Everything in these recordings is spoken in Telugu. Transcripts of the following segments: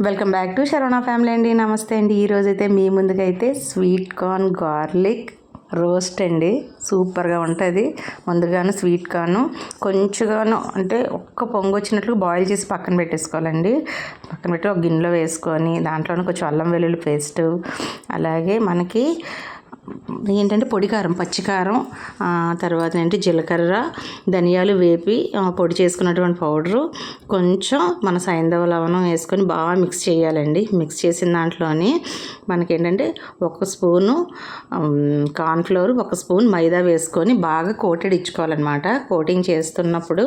Welcome back to Saravana family అండి. నమస్తే అండి. ఈరోజైతే మీ ముందుకైతే స్వీట్ కార్న్ గార్లిక్ రోస్ట్ అండి. సూపర్గా ఉంటుంది. ముందుగాను స్వీట్ కార్న్ కొంచెంగాను అంటే ఒక్క పొంగు వచ్చినట్లు బాయిల్ చేసి పక్కన పెట్టేసుకోవాలండి. పక్కన పెట్టి ఒక గిన్నెలో వేసుకొని దాంట్లోనే కొంచెం అల్లం వెల్లుల్లి పేస్ట్, అలాగే మనకి ఏంటంటే పొడి కారం, పచ్చికారం, తర్వాత ఏంటి జీలకర్ర, ధనియాలు వేపి పొడి చేసుకున్నటువంటి పౌడరు, కొంచెం మన సైంధవ లవణం వేసుకొని బాగా మిక్స్ చేయాలండి. మిక్స్ చేసిన దాంట్లోని మనకేంటంటే ఒక స్పూను కార్న్ఫ్లోర్, ఒక స్పూన్ మైదా వేసుకొని బాగా కోటెడ్ ఇచ్చుకోవాలన్నమాట. కోటింగ్ చేస్తున్నప్పుడు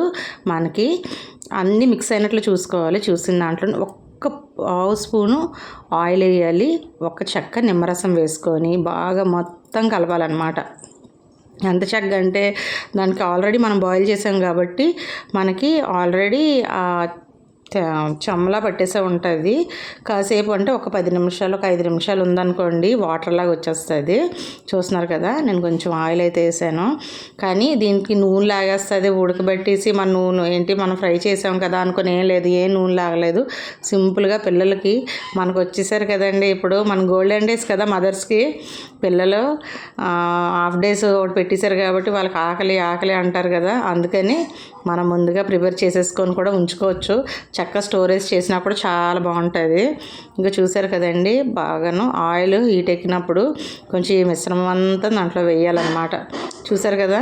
మనకి అన్నీ మిక్స్ అయినట్లు చూసుకోవాలి. చూసిన దాంట్లో ఒక పావు స్పూను ఆయిల్ వేయాలి. ఒక చెక్క నిమ్మరసం వేసుకొని బాగా మొత్తం కలపాలన్నమాట. ఎంత చక్కగా అంటే దానికి ఆల్రెడీ మనం బాయిల్ చేసాం కాబట్టి మనకి ఆల్రెడీ చెమ్మలా పట్టేసే ఉంటుంది. కాసేపు అంటే ఒక 10 నిమిషాలు, ఒక 5 నిమిషాలు ఉందనుకోండి వాటర్లాగా వచ్చేస్తుంది. చూస్తున్నారు కదా, నేను కొంచెం ఆయిల్ అయితే వేసాను. కానీ దీనికి నూనె లాగేస్తుంది. ఉడకబెట్టేసి మన నూనె ఏంటి మనం ఫ్రై చేసాం కదా అనుకుని ఏం లేదు, ఏ నూనె లాగలేదు. సింపుల్గా పిల్లలకి మనకు వచ్చేసారు కదండి, ఇప్పుడు మన గోల్డెన్ డేస్ కదా మదర్స్కి, పిల్లలు హాఫ్ డేస్ ఒకటి పెట్టేశారు కాబట్టి వాళ్ళకి ఆకలి ఆకలి అంటారు కదా, అందుకని మనం ముందుగా ప్రిపేర్ చేసేసుకొని కూడా ఉంచుకోవచ్చు. చక్కగా స్టోరేజ్ చేసినా కూడా చాలా బాగుంటుంది. ఇంకా చూసారు కదండి, బాగాను ఆయిల్ హీట్ ఎక్కినప్పుడు కొంచెం ఈ మిశ్రమం అంతా దాంట్లో వేయాలన్నమాట. చూసారు కదా,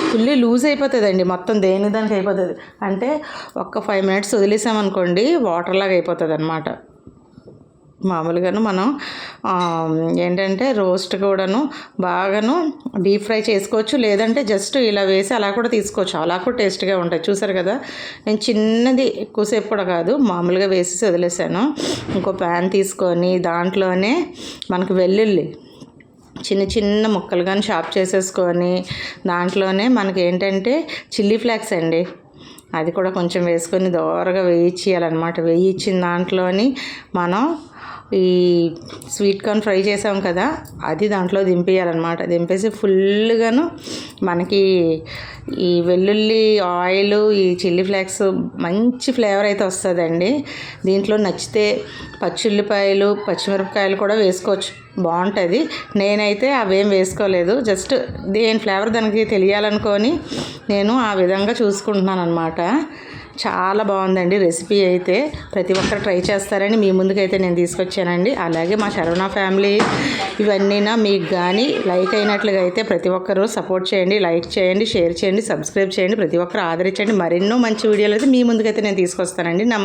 ఫుల్లీ లూజ్ అయిపోతుందండి, మొత్తం దేని దానికి అయిపోతుంది. అంటే ఒక 5 మినిట్స్ వదిలేసామనుకోండి వాటర్ లాగా అయిపోతుంది అన్నమాట. మామూలుగాను మనం ఏంటంటే రోస్ట్ కూడాను బాగాను డీప్ ఫ్రై చేసుకోవచ్చు, లేదంటే జస్ట్ ఇలా వేసి అలా కూడా తీసుకోవచ్చు. అలా కూడా టేస్ట్గా ఉంటాయి. చూసారు కదా, నేను చిన్నది ఎక్కువసేపు కూడా కాదు, మామూలుగా వేసేసి వదిలేసాను. ఇంకో ప్యాన్ తీసుకొని దాంట్లోనే మనకు వెల్లుల్లి చిన్న చిన్న ముక్కలు కానీ చాప్ చేసేసుకొని దాంట్లోనే మనకి ఏంటంటే చిల్లీ ఫ్లేక్స్ అండి, అది కూడా కొంచెం వేసుకొని దోరగా వేయించేయాలన్నమాట. వేయించిన దాంట్లోని మనం ఈ స్వీట్ కార్న్ ఫ్రై చేసాం కదా అది దాంట్లో దింపేయాలన్నమాట. దింపేసి ఫుల్గాను మనకి ఈ వెల్లుల్లి ఆయిల్, ఈ చిల్లీ ఫ్లేక్స్ మంచి ఫ్లేవర్ అయితే వస్తుందండి. దీంట్లో నచ్చితే పచ్చిఉల్లిపాయలు, పచ్చిమిరపకాయలు కూడా వేసుకోవచ్చు, బాగుంటుంది. నేనైతే అవేం వేసుకోలేదు, జస్ట్ దేని ఫ్లేవర్ దానికి తెలియాలనుకొని నేను ఆ విధంగా చూసుకుంటున్నాను అనమాట. చాలా బాగుందండి రెసిపీ అయితే. ప్రతి ఒక్కరు ట్రై చేస్తారని మీ ముందుకైతే నేను తీసుకొచ్చానండి. అలాగే మా శరవణ ఫ్యామిలీ ఇవన్నీ మీకు కానీ లైక్ అయినట్లుగా అయితే ప్రతి ఒక్కరు సపోర్ట్ చేయండి, లైక్ చేయండి, షేర్ చేయండి, సబ్స్క్రైబ్ చేయండి, ప్రతి ఒక్కరు ఆదరించండి. మరెన్నో మంచి వీడియోలు అయితే మీ ముందుకైతే నేను తీసుకొస్తానండి. నమస్తే.